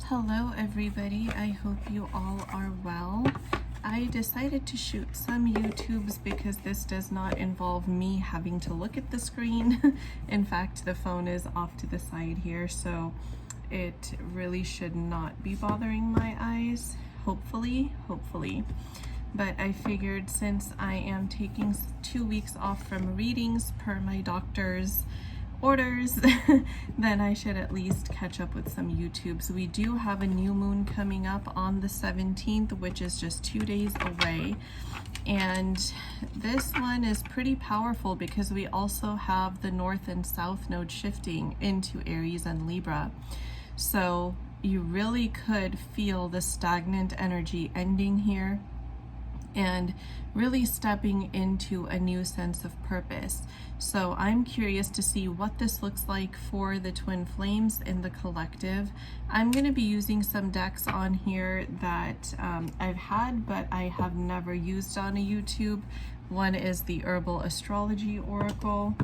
Hello everybody, I hope you all are well. I decided to shoot some YouTubes because this does not involve me having to look at the screen. In fact, the phone is off to the side here, so it really should not be bothering my eyes, hopefully. But I figured since I am taking 2 weeks off from readings per my doctor's orders, then I should at least catch up with some YouTubes. We do have a new moon coming up on the 17th, which is just 2 days away. And this one is pretty powerful because we also have the North and South node shifting into Aries and Libra. So you really could feel the stagnant energy ending here and really stepping into a new sense of purpose. So I'm curious to see what this looks like for the twin flames in the collective. I'm going to be using some decks on here that I've had but I have never used on a YouTube. One is the Herbal Astrology Oracle,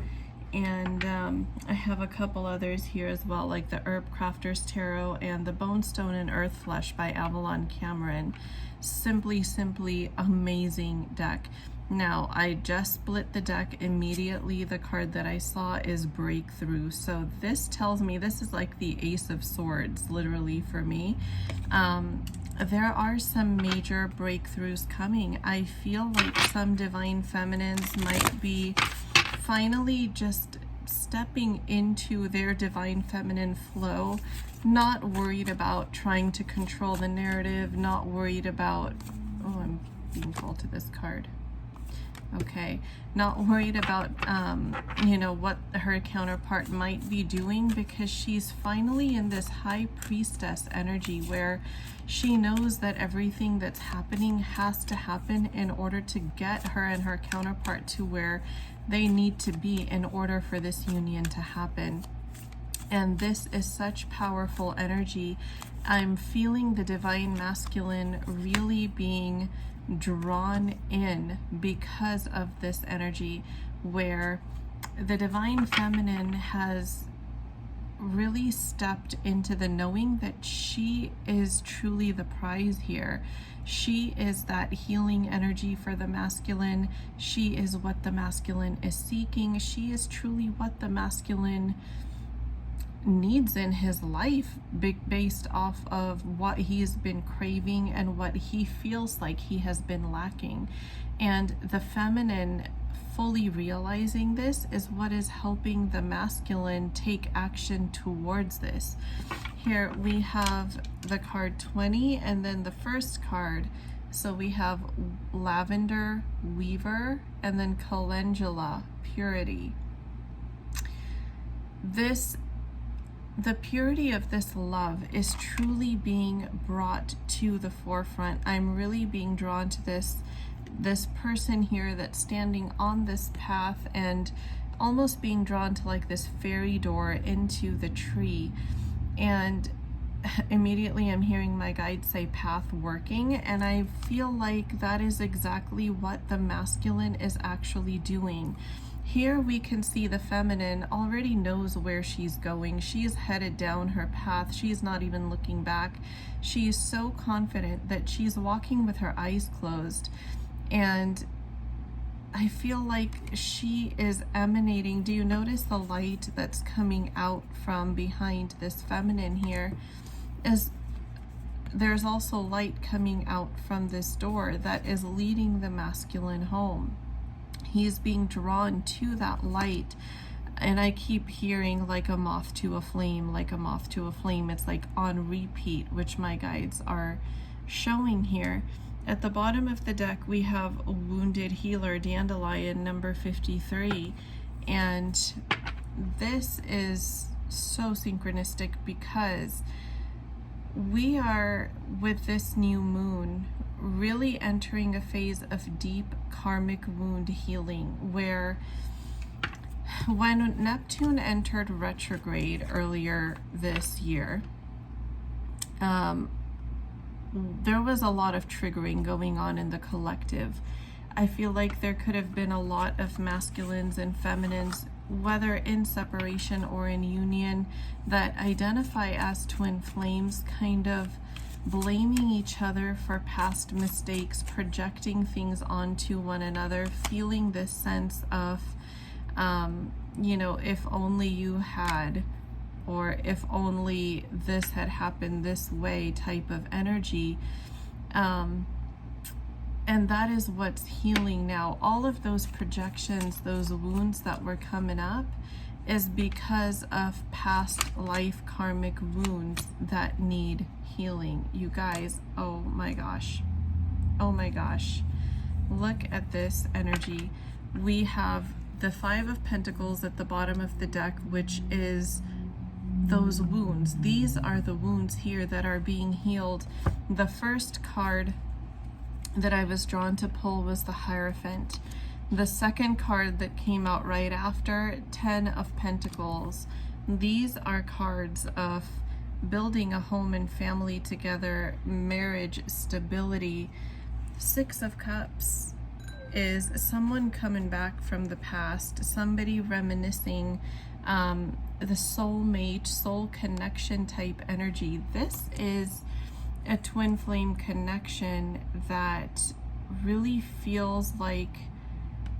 and I have a couple others here as well, like the Herb Crafter's Tarot and the Bone Stone and Earth Flesh by Avalon Cameron. Simply amazing deck. Now, I just split the deck immediately. The card that I saw is Breakthrough. So this tells me this is like the Ace of Swords, literally, for me. There are some major breakthroughs coming. I feel like some divine feminines might be finally just stepping into their divine feminine flow, not worried about trying to control the narrative, not worried about, oh, I'm being called to this card. Okay, not worried about, you know, what her counterpart might be doing, because she's finally in this high priestess energy where she knows that everything that's happening has to happen in order to get her and her counterpart to where they need to be in order for this union to happen. And this is such powerful energy. I'm feeling the divine masculine really being drawn in because of this energy, where the divine feminine has really stepped into the knowing that she is truly the prize here. She is that healing energy for the masculine. She is what the masculine is seeking. She is truly what the masculine needs in his life, based off of what he's been craving and what he feels like he has been lacking. And the feminine fully realizing this is what is helping the masculine take action towards this. Here we have the card 20 and then the first card. So we have Lavender Weaver and then Calendula Purity. The purity of this love is truly being brought to the forefront. I'm really being drawn to this person here that's standing on this path and almost being drawn to like this fairy door into the tree. And immediately I'm hearing my guide say path working, and I feel like that is exactly what the masculine is actually doing. Here we can see the feminine already knows where she's going. She's headed down her path. She's not even looking back. She is so confident that she's walking with her eyes closed. And I feel like she is emanating. Do you notice the light that's coming out from behind this feminine here? There's also light coming out from this door that is leading the masculine home. He's being drawn to that light, and I keep hearing like a moth to a flame, like a moth to a flame. It's like on repeat, which my guides are showing here. At the bottom of the deck we have a Wounded Healer Dandelion number 53, and this is so synchronistic because we are, with this new moon, really entering a phase of deep karmic wound healing, where when Neptune entered retrograde earlier this year, there was a lot of triggering going on in the collective. I feel like there could have been a lot of masculines and feminines whether in separation or in union, that identify as twin flames, kind of blaming each other for past mistakes, projecting things onto one another, feeling this sense of, you know, if only you had, or if only this had happened this way type of energy. And that is what's healing now. All of those projections, those wounds that were coming up, is because of past life karmic wounds that need healing. You guys, oh my gosh. Oh my gosh. Look at this energy. We have the Five of Pentacles at the bottom of the deck, which is those wounds. These are the wounds here that are being healed. The first card that I was drawn to pull was the Hierophant. The second card that came out right after, 10 of Pentacles. These are cards of building a home and family together, marriage, stability. Six of Cups is someone coming back from the past, somebody reminiscing, the soulmate, soul connection type energy. This is a twin flame connection that really feels like,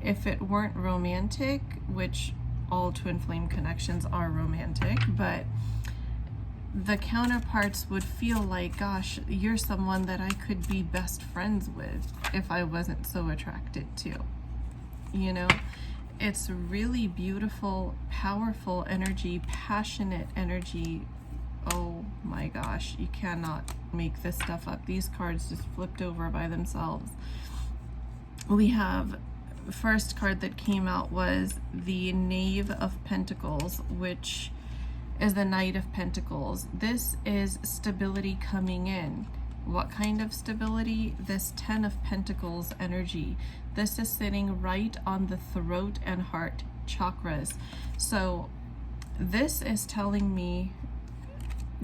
if it weren't romantic, which all twin flame connections are romantic, but the counterparts would feel like, gosh, you're someone that I could be best friends with if I wasn't so attracted to. You know, it's really beautiful, powerful energy, passionate energy. Oh my gosh, you cannot make this stuff up. These cards just flipped over by themselves. We have, first card that came out was the Knave of Pentacles, which is the Knight of Pentacles. This is stability coming in. What kind of stability? This 10 of Pentacles energy. This is sitting right on the throat and heart chakras. So this is telling me,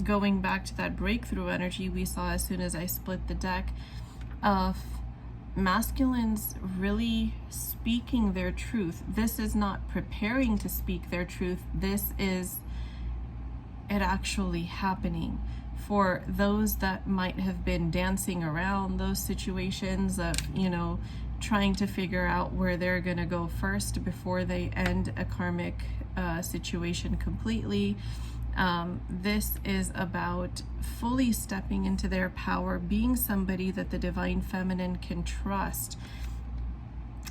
going back to that breakthrough energy we saw as soon as I split the deck, of masculines really speaking their truth. This is not preparing to speak their truth. This is it actually happening. For those that might have been dancing around those situations of, you know, trying to figure out where they're going to go first before they end a karmic situation completely, this is about fully stepping into their power, being somebody that the divine feminine can trust.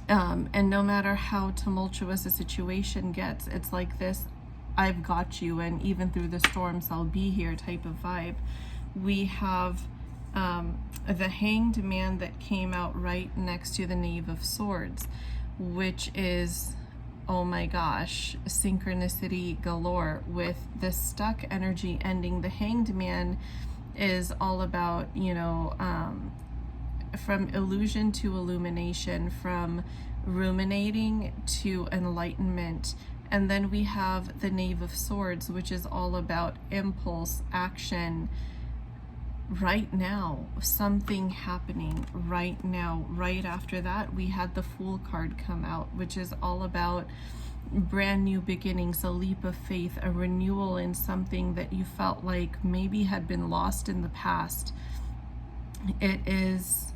And no matter how tumultuous a situation gets, it's like this, I've got you, and even through the storms I'll be here type of vibe. We have the Hanged Man that came out right next to the Knave of Swords, which is, oh my gosh, synchronicity galore. With the stuck energy ending, the Hanged Man is all about, you know, from illusion to illumination, from ruminating to enlightenment. And then we have the Knave of Swords, which is all about impulse, action, right now, something happening right now. Right after that, we had the Fool card come out, which is all about brand new beginnings, a leap of faith, a renewal in something that you felt like maybe had been lost in the past. It is...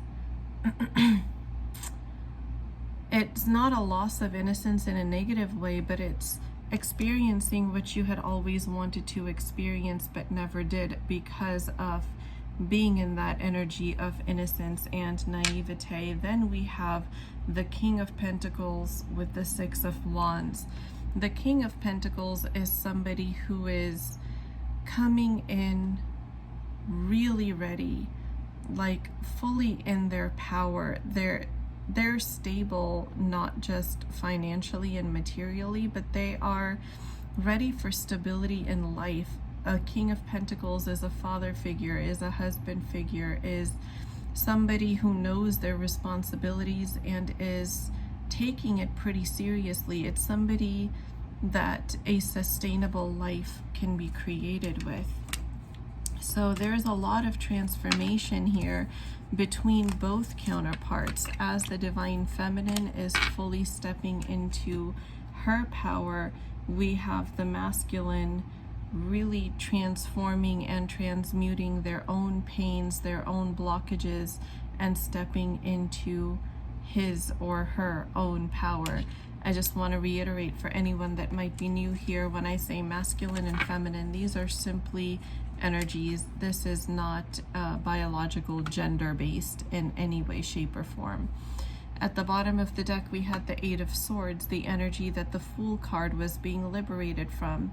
it's not a loss of innocence in a negative way, but it's experiencing what you had always wanted to experience but never did because of being in that energy of innocence and naivete. Then we have the King of Pentacles with the Six of Wands. The King of Pentacles is somebody who is coming in really ready, like fully in their power. They're stable, not just financially and materially, but they are ready for stability in life. A King of Pentacles is a father figure, is a husband figure, is somebody who knows their responsibilities and is taking it pretty seriously. It's somebody that a sustainable life can be created with. So there's a lot of transformation here between both counterparts as the divine feminine is fully stepping into her power, we have the masculine really transforming and transmuting their own pains, their own blockages, and stepping into his or her own power. I just want to reiterate for anyone that might be new here, when I say masculine and feminine, these are simply energies. This is not biological, gender-based in any way, shape, or form. At the bottom of the deck, we had the Eight of Swords, the energy that the Fool card was being liberated from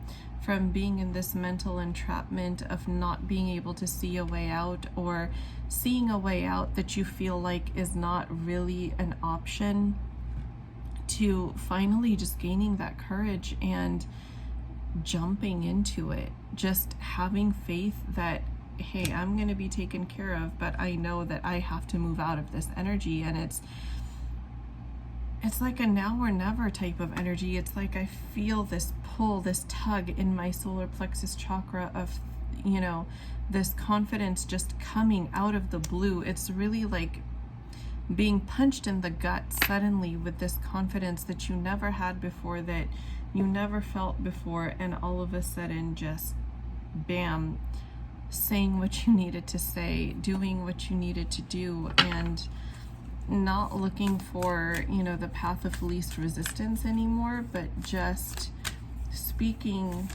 being in this mental entrapment of not being able to see a way out, or seeing a way out that you feel like is not really an option, to finally just gaining that courage and jumping into it, just having faith that, hey, I'm going to be taken care of, but I know that I have to move out of this energy. And it's like a now or never type of energy. It's like I feel this pull, this tug in my solar plexus chakra of, you know, this confidence just coming out of the blue. It's really like being punched in the gut suddenly with this confidence that you never had before, that you never felt before, and all of a sudden just bam, saying what you needed to say, doing what you needed to do, and not looking for, you know, the path of least resistance anymore, but just speaking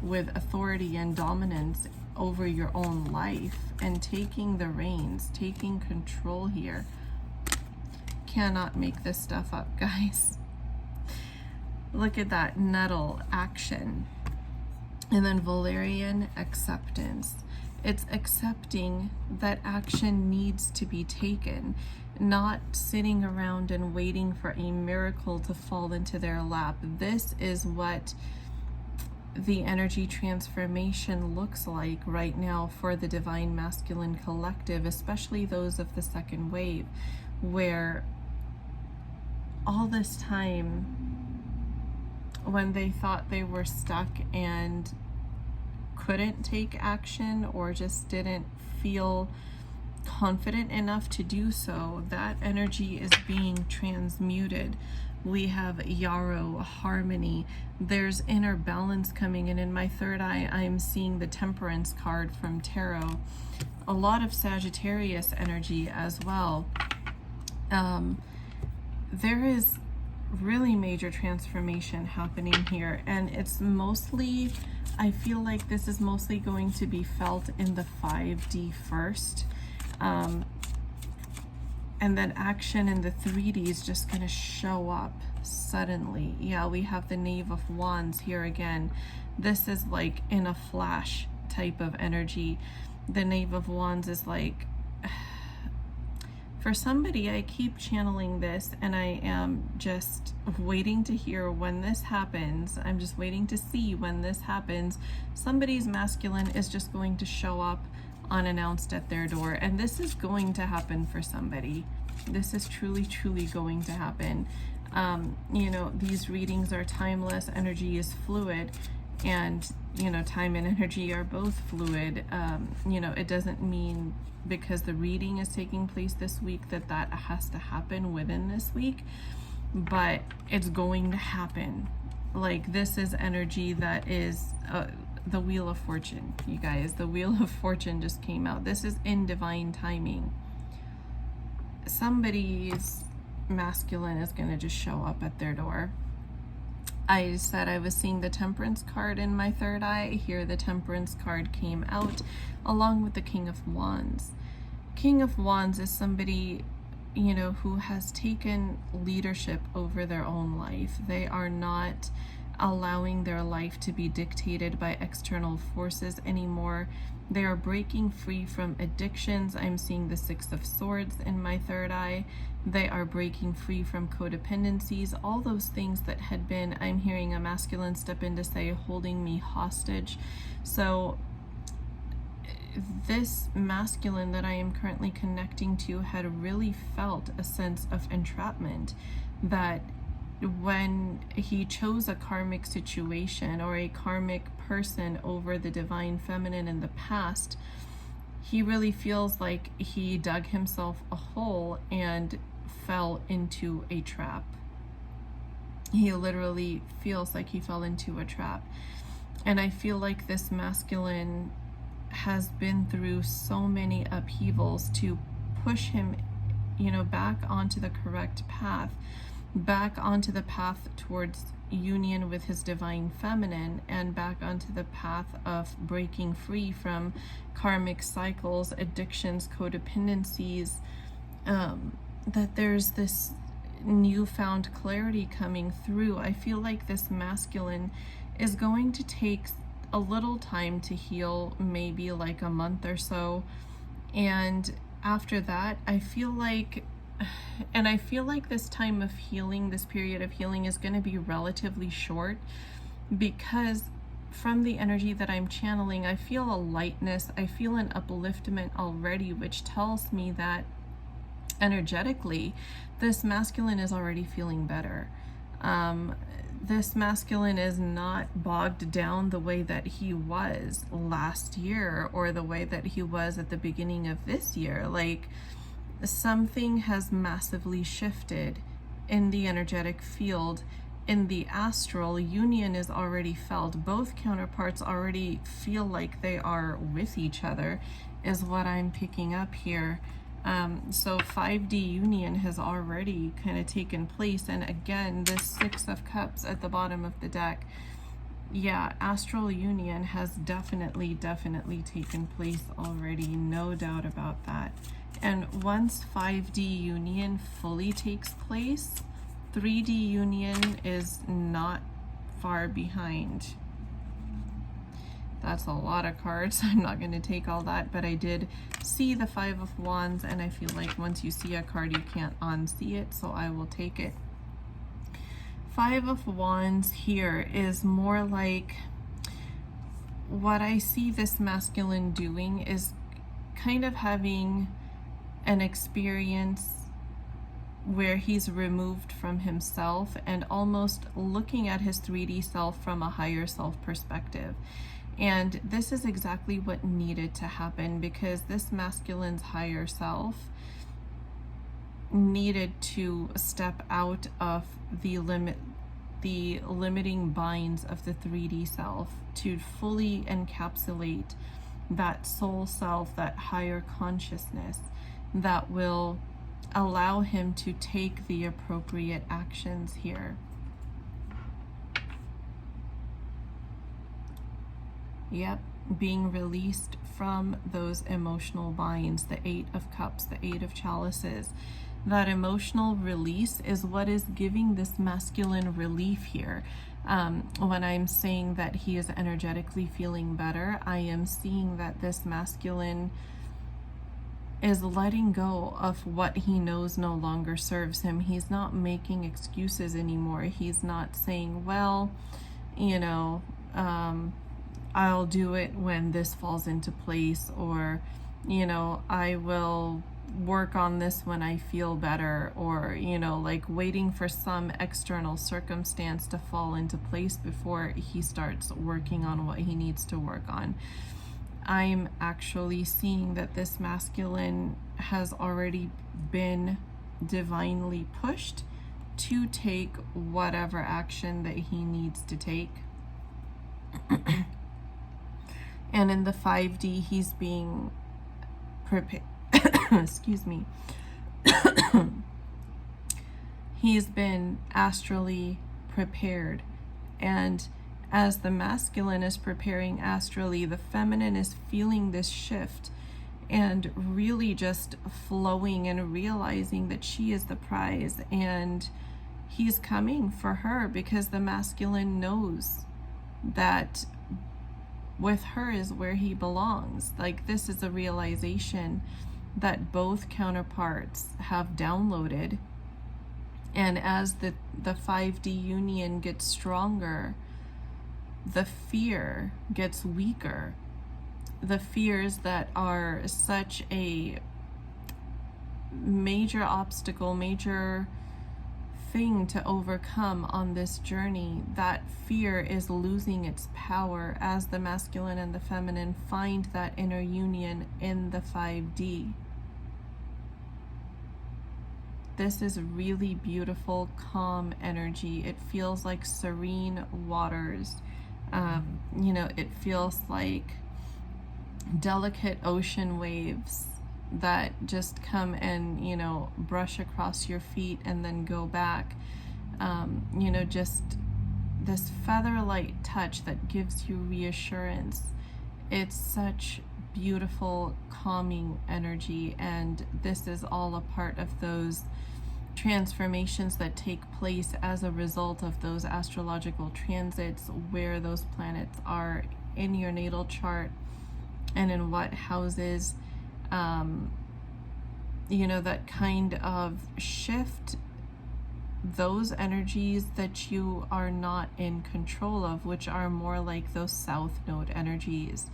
with authority and dominance over your own life and taking the reins, taking control here. Cannot make this stuff up, guys. Look at that, nettle, action. And then Valerian, acceptance. It's accepting that action needs to be taken, not sitting around and waiting for a miracle to fall into their lap. This is what the energy transformation looks like right now for the Divine Masculine Collective, especially those of the second wave, where all this time when they thought they were stuck and couldn't take action, or just didn't feel confident enough to do so, that energy is being transmuted. We have yarrow, harmony. There's inner balance coming in. In my third eye, I'm seeing the Temperance card from Tarot. A lot of Sagittarius energy as well. There is really major transformation happening here, and it's mostly, I feel like this is mostly going to be felt in the 5D first, and then action in the 3D is just going to show up suddenly. Yeah, we have the Knave of Wands here again. This is like in a flash type of energy. The Knave of Wands is like, for somebody, I keep channeling this, and I am just waiting to hear when this happens. I'm just waiting to see when this happens. Somebody's masculine is just going to show up unannounced at their door, and this is going to happen for somebody. This is truly, truly going to happen. You know, these readings are timeless. Energy is fluid, and, you know, time and energy are both fluid. You know, it doesn't mean because the reading is taking place this week that that has to happen within this week, but it's going to happen. Like, this is energy that is the Wheel of Fortune, you guys. The Wheel of Fortune just came out. This is in divine timing. Somebody's masculine is going to just show up at their door. I said I was seeing the Temperance card in my third eye. Here the Temperance card came out along with the King of Wands. King of Wands is somebody, you know, who has taken leadership over their own life. They are not allowing their life to be dictated by external forces anymore. They are breaking free from addictions. I'm seeing the Six of Swords in my third eye. They are breaking free from codependencies, all those things that had been, I'm hearing a masculine step in to say, holding me hostage. So this masculine that I am currently connecting to had really felt a sense of entrapment, that when he chose a karmic situation or a karmic person over the divine feminine in the past, he really feels like he dug himself a hole and fell into a trap. He literally feels like he fell into a trap. And I feel like this masculine has been through so many upheavals to push him, back onto the correct path, back onto the path towards union with his divine feminine, and back onto the path of breaking free from karmic cycles, addictions, codependencies, that there's this newfound clarity coming through. I feel like this masculine is going to take a little time to heal, maybe like a month or so. And after that, I feel like this time of healing, this period of healing, is going to be relatively short, because from the energy that I'm channeling, I feel a lightness, I feel an upliftment already, which tells me that energetically, this masculine is already feeling better. This masculine is not bogged down the way that he was last year, or the way that he was at the beginning of this year. Like, something has massively shifted in the energetic field. In the astral, union is already felt. Both counterparts already feel like they are with each other, is what I'm picking up here. So 5D union has already kind of taken place. And again, this 6 of Cups at the bottom of the deck, yeah, astral union has definitely taken place already, no doubt about that. And once 5D union fully takes place, 3D union is not far behind. That's a lot of cards. I'm not going to take all that, but I did see the 5 of Wands, and I feel like once you see a card, you can't unsee it, so I will take it. 5 of Wands here is more like, what I see this masculine doing is kind of having an experience where he's removed from himself and almost looking at his 3D self from a higher self perspective. And this is exactly what needed to happen, because this masculine's higher self needed to step out of the limiting binds of the 3D self to fully encapsulate that soul self, that higher consciousness that will allow him to take the appropriate actions here. Yep, being released from those emotional binds, the 8 of Cups, the 8 of Chalices. That emotional release is what is giving this masculine relief here. When I'm saying that he is energetically feeling better, I am seeing that this masculine is letting go of what he knows no longer serves him. He's not making excuses anymore. He's not saying, well, I'll do it when this falls into place, or, I will work on this when I feel better, or, like waiting for some external circumstance to fall into place before he starts working on what he needs to work on. I'm actually seeing that this masculine has already been divinely pushed to take whatever action that he needs to take. And in the 5D, he's being prepared. Excuse me. He's been astrally prepared. And as the masculine is preparing astrally, the feminine is feeling this shift and really just flowing and realizing that she is the prize, and he's coming for her, because the masculine knows that with her is where he belongs. Like, this is a realization that both counterparts have downloaded. And as the 5D union gets stronger, the fear gets weaker. The fears that are such a major obstacle, major thing to overcome on this journey, that fear is losing its power as the masculine and the feminine find that inner union in the 5D. This is really beautiful, calm energy. It feels like serene waters. You know, it feels like delicate ocean waves that just come and, you know, brush across your feet and then go back. You know, just this feather-light touch that gives you reassurance. It's such beautiful, calming energy, and this is all a part of those transformations that take place as a result of those astrological transits, where those planets are in your natal chart and in what houses. You know, that kind of shift those energies that you are not in control of, which are more like those south node energies,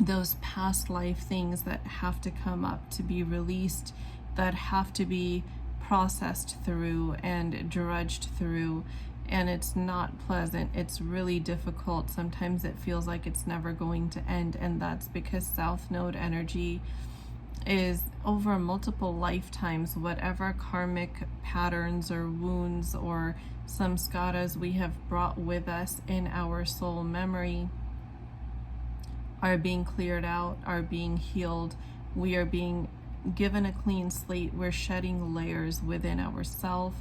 those past life things that have to come up to be released, that have to be processed through and drudged through. And it's not pleasant. It's really difficult. Sometimes it feels like it's never going to end, and that's because south node energy is over multiple lifetimes. Whatever karmic patterns or wounds or samskaras we have brought with us in our soul memory are being cleared out, are being healed. We are being given a clean slate. We're shedding layers within ourselves,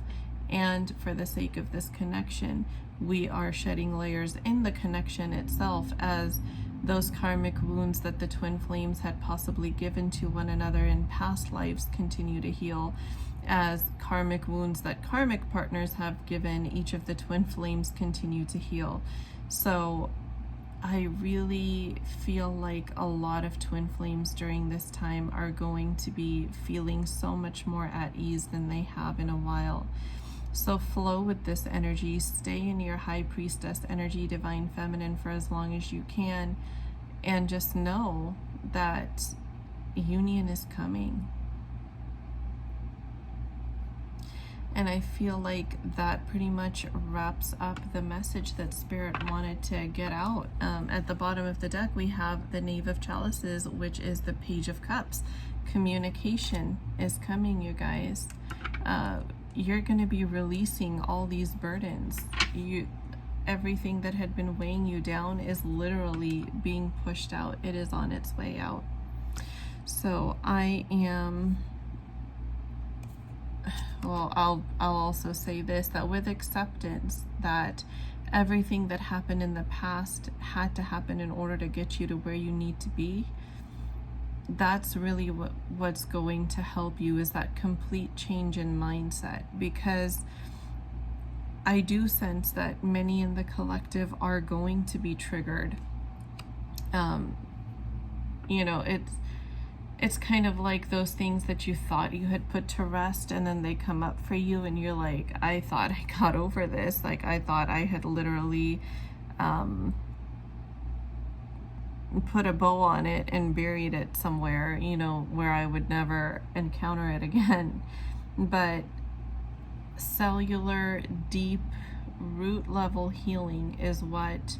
and for the sake of this connection, we are shedding layers in the connection itself, as those karmic wounds that the twin flames had possibly given to one another in past lives continue to heal, as karmic wounds that karmic partners have given each of the twin flames continue to heal. So I really feel like a lot of twin flames during this time are going to be feeling so much more at ease than they have in a while. So flow with this energy, stay in your high priestess energy, divine feminine, for as long as you can, and just know that union is coming. And I feel like that pretty much wraps up the message that Spirit wanted to get out. At the bottom of the deck, we have the Knave of Chalices, which is the Page of Cups. Communication is coming, you guys. You're going to be releasing all these burdens. Everything that had been weighing you down is literally being pushed out. It is on its way out. So I'll also say this, that with acceptance, that everything that happened in the past had to happen in order to get you to where you need to be. That's really what's going to help you, is that complete change in mindset, because I do sense that many in the collective are going to be triggered. You know, it's kind of like those things that you thought you had put to rest, and then they come up for you and you're like, I thought I got over this. Like, I thought I had literally put a bow on it and buried it somewhere, you know, where I would never encounter it again. But cellular, deep, root level healing is what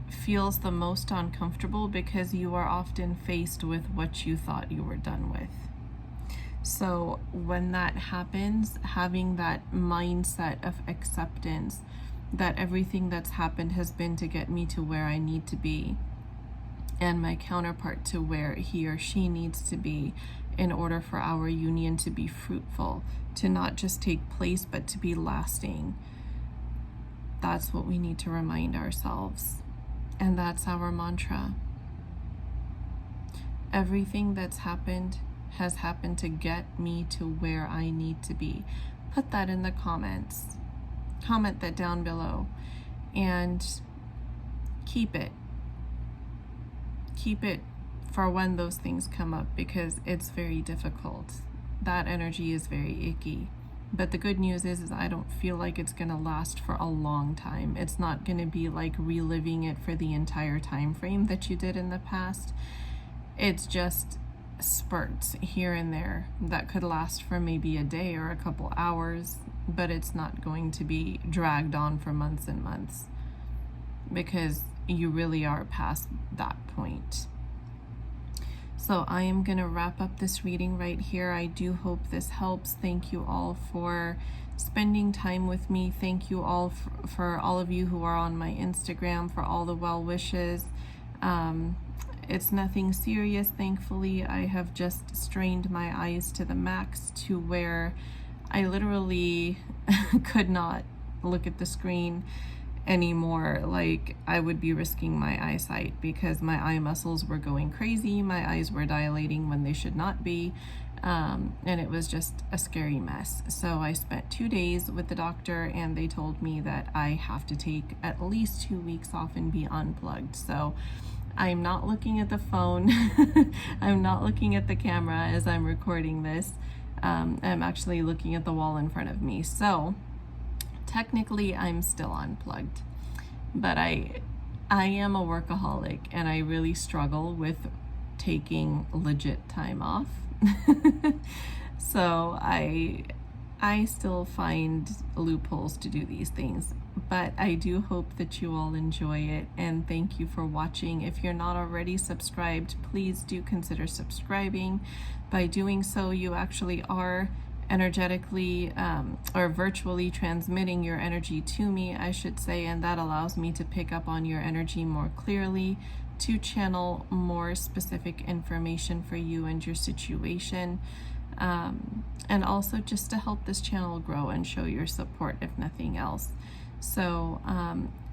feels the most uncomfortable, because you are often faced with what you thought you were done with. So when that happens, having that mindset of acceptance, that everything that's happened has been to get me to where I need to be, and my counterpart to where he or she needs to be, in order for our union to be fruitful, to not just take place, but to be lasting. That's what we need to remind ourselves. And that's our mantra. Everything that's happened has happened to get me to where I need to be. Put that in the comments. Comment that down below, and keep it for when those things come up, because it's very difficult. That energy is very icky. But the good news is I don't feel like it's going to last for a long time. It's not going to be like reliving it for the entire time frame that you did in the past. It's just spurts here and there that could last for maybe a day or a couple hours, but it's not going to be dragged on for months and months, because you really are past that point. So I am going to wrap up this reading right here. I do hope this helps. Thank you all for spending time with me. Thank you all for all of you who are on my Instagram, for all the well wishes. It's nothing serious, thankfully. I have just strained my eyes to the max to where I literally could not look at the screen anymore. Like, I would be risking my eyesight because my eye muscles were going crazy. My eyes were dilating when they should not be. And it was just a scary mess. So I spent 2 days with the doctor, and they told me that I have to take at least 2 weeks off and be unplugged. So I'm not looking at the phone. I'm not looking at the camera as I'm recording this. I'm actually looking at the wall in front of me. So technically I'm still unplugged, but I am a workaholic, and I really struggle with taking legit time off. So I still find loopholes to do these things, but I do hope that you all enjoy it, and thank you for watching. If you're not already subscribed, please do consider subscribing. By doing so, you actually are energetically or virtually transmitting your energy to me, I should say, and that allows me to pick up on your energy more clearly, to channel more specific information for you and your situation, and also just to help this channel grow and show your support, if nothing else. So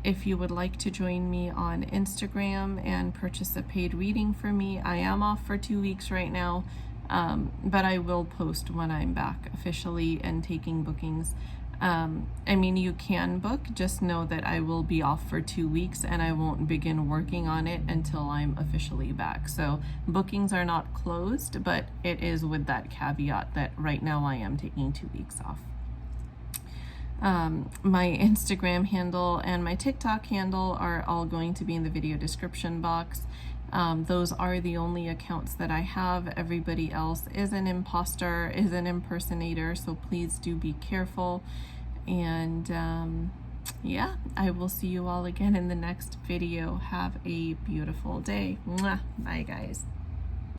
if you would like to join me on Instagram and purchase a paid reading for me, I am off for 2 weeks right now, but I will post when I'm back officially and taking bookings. I mean, you can book, just know that I will be off for 2 weeks and I won't begin working on it until I'm officially back. So bookings are not closed, but it is with that caveat that right now I am taking 2 weeks off. My Instagram handle and my TikTok handle are all going to be in the video description box. Those are the only accounts that I have. Everybody else is an imposter, is an impersonator, so please do be careful. And yeah, I will see you all again in the next video. Have a beautiful day. Mwah. Bye, guys.